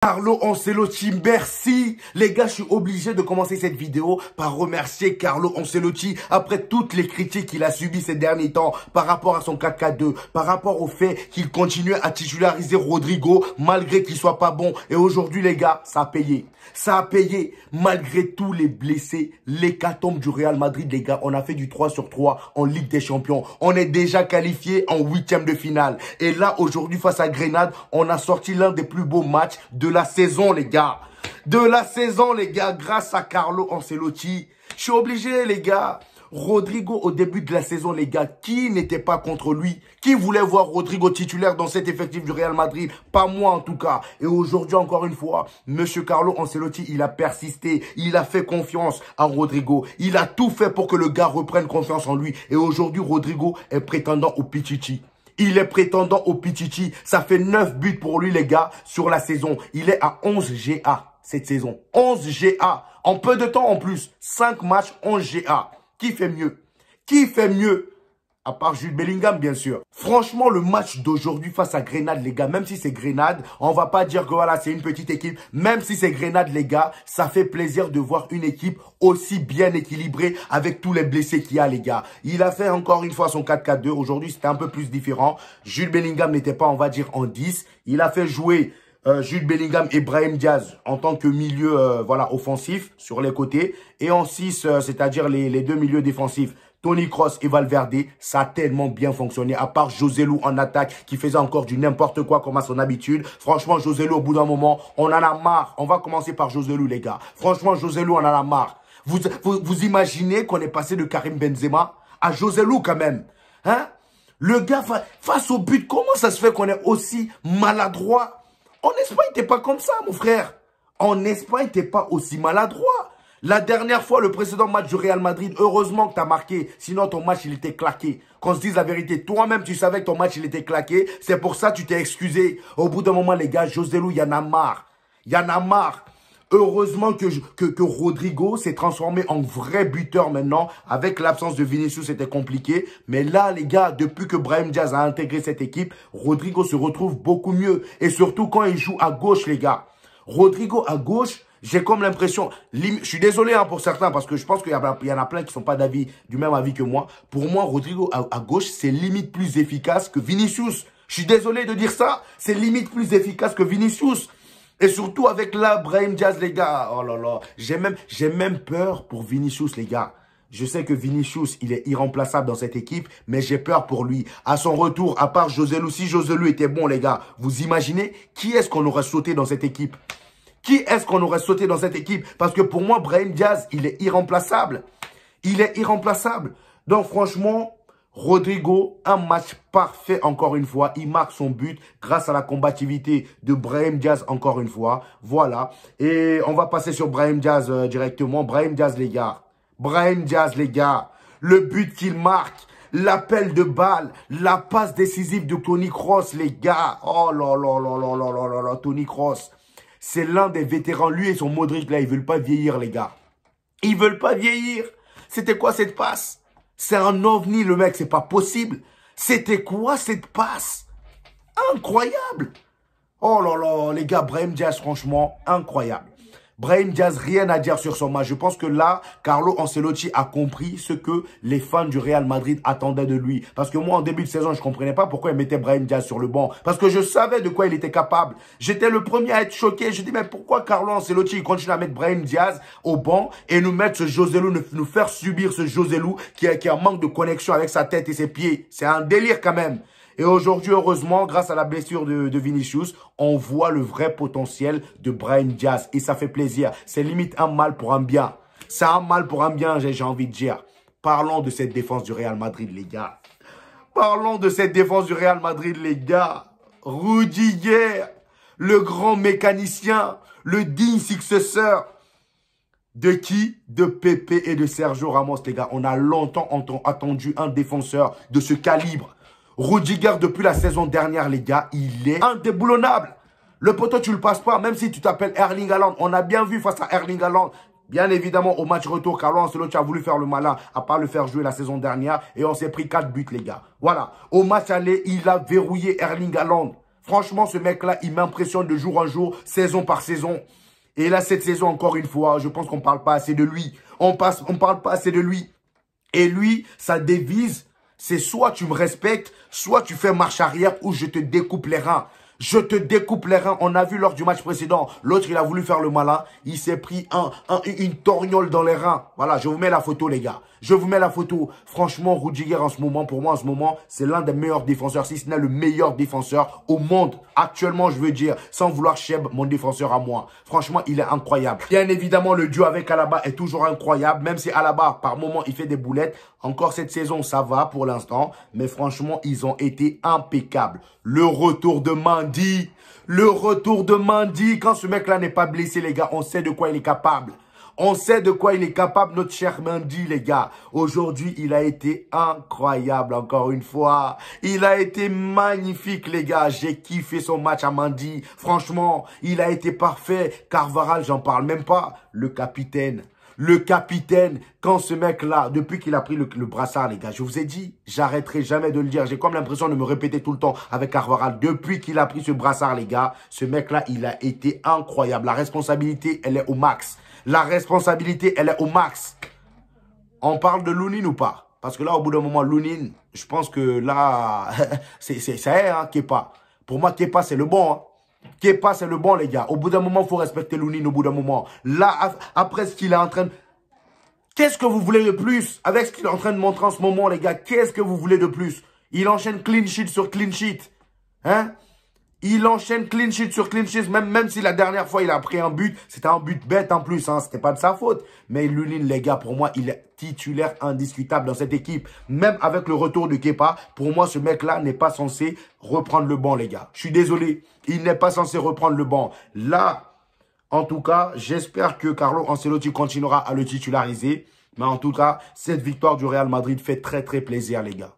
Carlo Ancelotti, merci. Les gars, je suis obligé de commencer cette vidéo par remercier Carlo Ancelotti après toutes les critiques qu'il a subies ces derniers temps par rapport à son 4-4-2, par rapport au fait qu'il continue à titulariser Rodrigo malgré qu'il soit pas bon. Et aujourd'hui, les gars, ça a payé. Ça a payé malgré tous les blessés, l'hécatombe du Real Madrid, les gars. On a fait du 3 sur 3 en Ligue des Champions. On est déjà qualifié en 8e de finale. Et là, aujourd'hui, face à Grenade, on a sorti l'un des plus beaux matchs de la saison, les gars. De la saison, les gars, grâce à Carlo Ancelotti. Je suis obligé, les gars. Rodrigo, au début de la saison, les gars, qui n'était pas contre lui? Qui voulait voir Rodrigo titulaire dans cet effectif du Real Madrid? Pas moi, en tout cas. Et aujourd'hui, encore une fois, Monsieur Carlo Ancelotti, il a persisté. Il a fait confiance à Rodrigo. Il a tout fait pour que le gars reprenne confiance en lui. Et aujourd'hui, Rodrigo est prétendant au Pichichi. Il est prétendant au Pichichi. Ça fait 9 buts pour lui, les gars, sur la saison. Il est à 11 GA cette saison. 11 GA. En peu de temps en plus. 5 matchs, 11 GA. Qui fait mieux? Qui fait mieux? À part Jude Bellingham, bien sûr. Franchement, le match d'aujourd'hui face à Grenade, les gars, même si c'est Grenade, on va pas dire que voilà, c'est une petite équipe. Même si c'est Grenade, les gars, ça fait plaisir de voir une équipe aussi bien équilibrée avec tous les blessés qu'il y a, les gars. Il a fait encore une fois son 4-4-2. Aujourd'hui, c'était un peu plus différent. Jude Bellingham n'était pas, on va dire, en 10. Il a fait jouer Jude Bellingham et Brahim Diaz en tant que milieu voilà, offensif sur les côtés. Et en 6, c'est-à-dire les deux milieux défensifs. Toni Kroos et Valverde, ça a tellement bien fonctionné. À part Joselu en attaque qui faisait encore du n'importe quoi comme à son habitude. Franchement, Joselu, au bout d'un moment, on en a marre. On va commencer par Joselu, les gars. Franchement, Joselu, on en a marre. Vous imaginez qu'on est passé de Karim Benzema à Joselu quand même, hein? Le gars, face au but, comment ça se fait qu'on est aussi maladroit? En Espagne, t'es pas comme ça, mon frère. En Espagne, t'es pas aussi maladroit. La dernière fois, le précédent match du Real Madrid, heureusement que t'as marqué. Sinon, ton match, il était claqué. Qu'on se dise la vérité, toi-même, tu savais que ton match, il était claqué. C'est pour ça que tu t'es excusé. Au bout d'un moment, les gars, Joselu, il y en a marre. Il y en a marre. Heureusement que Rodrigo s'est transformé en vrai buteur maintenant. Avec l'absence de Vinicius, c'était compliqué. Mais là, les gars, depuis que Brahim Diaz a intégré cette équipe, Rodrigo se retrouve beaucoup mieux. Et surtout quand il joue à gauche, les gars. Rodrigo à gauche, j'ai comme l'impression... Je suis désolé hein, pour certains, parce que je pense qu'il y en a plein qui ne sont pas du même avis que moi. Pour moi, Rodrigo à gauche, c'est limite plus efficace que Vinicius. Je suis désolé de dire ça. C'est limite plus efficace que Vinicius. Et surtout avec là, Brahim Diaz, les gars. Oh là là. J'ai même peur pour Vinicius, les gars. Je sais que Vinicius, il est irremplaçable dans cette équipe, mais j'ai peur pour lui. À son retour, à part Joselu, si Joselu était bon, les gars, vous imaginez qui est-ce qu'on aurait sauté dans cette équipe? Qui est-ce qu'on aurait sauté dans cette équipe? Parce que pour moi, Brahim Diaz, il est irremplaçable. Il est irremplaçable. Donc franchement... Rodrigo, un match parfait encore une fois. Il marque son but grâce à la combativité de Brahim Diaz encore une fois. Voilà. Et on va passer sur Brahim Diaz directement. Brahim Diaz, les gars. Brahim Diaz, les gars. Le but qu'il marque. L'appel de balle. La passe décisive de Toni Kroos, les gars. Oh là là là là là là là là. Toni Kroos. C'est l'un des vétérans. Lui et son Modric, là, ils veulent pas vieillir, les gars. Ils veulent pas vieillir. C'était quoi cette passe? C'est un ovni, le mec, c'est pas possible. C'était quoi cette passe? Incroyable. Oh là là, les gars, Brahim Diaz, franchement, incroyable. Brahim Diaz, rien à dire sur son match. Je pense que là, Carlo Ancelotti a compris ce que les fans du Real Madrid attendaient de lui. Parce que moi, en début de saison, je comprenais pas pourquoi il mettait Brahim Diaz sur le banc. Parce que je savais de quoi il était capable. J'étais le premier à être choqué. Je dis, mais pourquoi Carlo Ancelotti il continue à mettre Brahim Diaz au banc et nous mettre ce Joselu, nous faire subir ce Joselu qui a un manque de connexion avec sa tête et ses pieds. C'est un délire quand même. Et aujourd'hui, heureusement, grâce à la blessure de Vinicius, on voit le vrai potentiel de Brahim Diaz. Et ça fait plaisir. C'est limite un mal pour un bien. C'est un mal pour un bien, j'ai envie de dire. Parlons de cette défense du Real Madrid, les gars. Parlons de cette défense du Real Madrid, les gars. Rudiger, le grand mécanicien, le digne successeur. De qui? De Pepe et de Sergio Ramos, les gars. On a longtemps attendu un défenseur de ce calibre. Rudiger, depuis la saison dernière, les gars, il est indéboulonnable. Le poteau, tu le passes pas, même si tu t'appelles Erling Haaland. On a bien vu face à Erling Haaland. Bien évidemment, au match retour, Carlo Ancelotti a voulu faire le malin, à pas le faire jouer la saison dernière. Et on s'est pris 4 buts, les gars. Voilà. Au match aller, il a verrouillé Erling Haaland. Franchement, ce mec-là, il m'impressionne de jour en jour, saison par saison. Et là, cette saison, encore une fois, je pense qu'on ne parle pas assez de lui. On parle pas assez de lui. Et lui, sa devise, c'est soit tu me respectes, soit tu fais marche arrière ou je te découpe les reins. Je te découpe les reins. On a vu lors du match précédent. L'autre, il a voulu faire le malin. Il s'est pris une torgnole dans les reins. Voilà, je vous mets la photo, les gars. Je vous mets la photo. Franchement, Rudiger, en ce moment, pour moi, en ce moment, c'est l'un des meilleurs défenseurs, si ce n'est le meilleur défenseur au monde. Actuellement, je veux dire, sans vouloir Cheb, mon défenseur à moi. Franchement, il est incroyable. Bien évidemment, le duo avec Alaba est toujours incroyable. Même si Alaba, par moment, il fait des boulettes. Encore cette saison, ça va pour l'instant. Mais franchement, ils ont été impeccables. Le retour de Mendy. Le retour de Mendy. Quand ce mec-là n'est pas blessé, les gars, on sait de quoi il est capable. On sait de quoi il est capable, notre cher Mendy, les gars. Aujourd'hui, il a été incroyable, encore une fois. Il a été magnifique, les gars. J'ai kiffé son match à Mendy. Franchement, il a été parfait. Carvajal, j'en parle même pas. Le capitaine, quand ce mec-là, depuis qu'il a pris le brassard, les gars, je vous ai dit, j'arrêterai jamais de le dire. J'ai comme l'impression de me répéter tout le temps avec Carvajal. Depuis qu'il a pris ce brassard, les gars, ce mec-là, il a été incroyable. La responsabilité, elle est au max. La responsabilité, elle est au max. On parle de Lunin ou pas? Parce que là, au bout d'un moment, Lunin, je pense que là, ça y est, hein, Kepa. Pour moi, Kepa, c'est le bon. Hein. Kepa, c'est le bon, les gars. Au bout d'un moment, il faut respecter Lunin au bout d'un moment. Là, après ce qu'il est en train de... Qu'est-ce que vous voulez de plus? Avec ce qu'il est en train de montrer en ce moment, les gars, qu'est-ce que vous voulez de plus? Il enchaîne clean sheet sur clean sheet. Hein? Il enchaîne clean sheet sur clean sheet, même si la dernière fois, il a pris un but. C'était un but bête en plus, hein. C'était pas de sa faute. Mais Lunin, les gars, pour moi, il est titulaire indiscutable dans cette équipe. Même avec le retour de Kepa, pour moi, ce mec-là n'est pas censé reprendre le banc, les gars. Je suis désolé. Il n'est pas censé reprendre le banc. Là, en tout cas, j'espère que Carlo Ancelotti continuera à le titulariser. Mais en tout cas, cette victoire du Real Madrid fait très, très plaisir, les gars.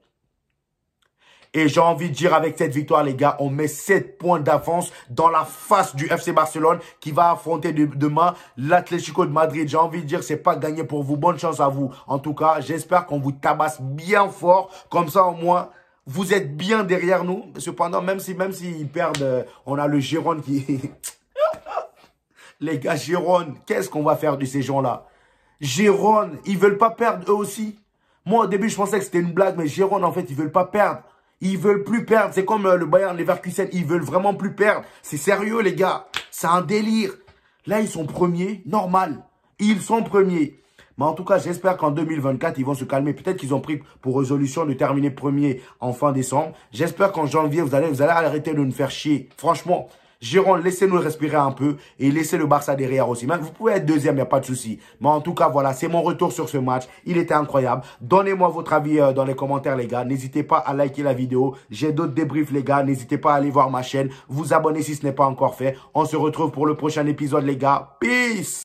Et j'ai envie de dire avec cette victoire, les gars, on met 7 points d'avance dans la face du FC Barcelone qui va affronter demain l'Atlético de Madrid. J'ai envie de dire, c'est pas gagné pour vous. Bonne chance à vous. En tout cas, j'espère qu'on vous tabasse bien fort. Comme ça, au moins, vous êtes bien derrière nous. Cependant, même s'ils perdent, on a le Gérone qui... Les gars, Gérone, qu'est-ce qu'on va faire de ces gens-là? Gérone, ils veulent pas perdre eux aussi. Moi, au début, je pensais que c'était une blague, mais Gérone, en fait, ils veulent pas perdre. Ils veulent plus perdre. C'est comme le Bayern Leverkusen. Ils veulent vraiment plus perdre. C'est sérieux, les gars. C'est un délire. Là, ils sont premiers. Normal. Ils sont premiers. Mais en tout cas, j'espère qu'en 2024, ils vont se calmer. Peut-être qu'ils ont pris pour résolution de terminer premier en fin décembre. J'espère qu'en janvier, vous allez arrêter de nous faire chier. Franchement, Gérone, laissez-nous respirer un peu et laissez le Barça derrière aussi. Même vous pouvez être deuxième, il n'y a pas de souci. Mais en tout cas, voilà, c'est mon retour sur ce match. Il était incroyable. Donnez-moi votre avis dans les commentaires, les gars. N'hésitez pas à liker la vidéo. J'ai d'autres débriefs, les gars. N'hésitez pas à aller voir ma chaîne. Vous abonner si ce n'est pas encore fait. On se retrouve pour le prochain épisode, les gars. Peace!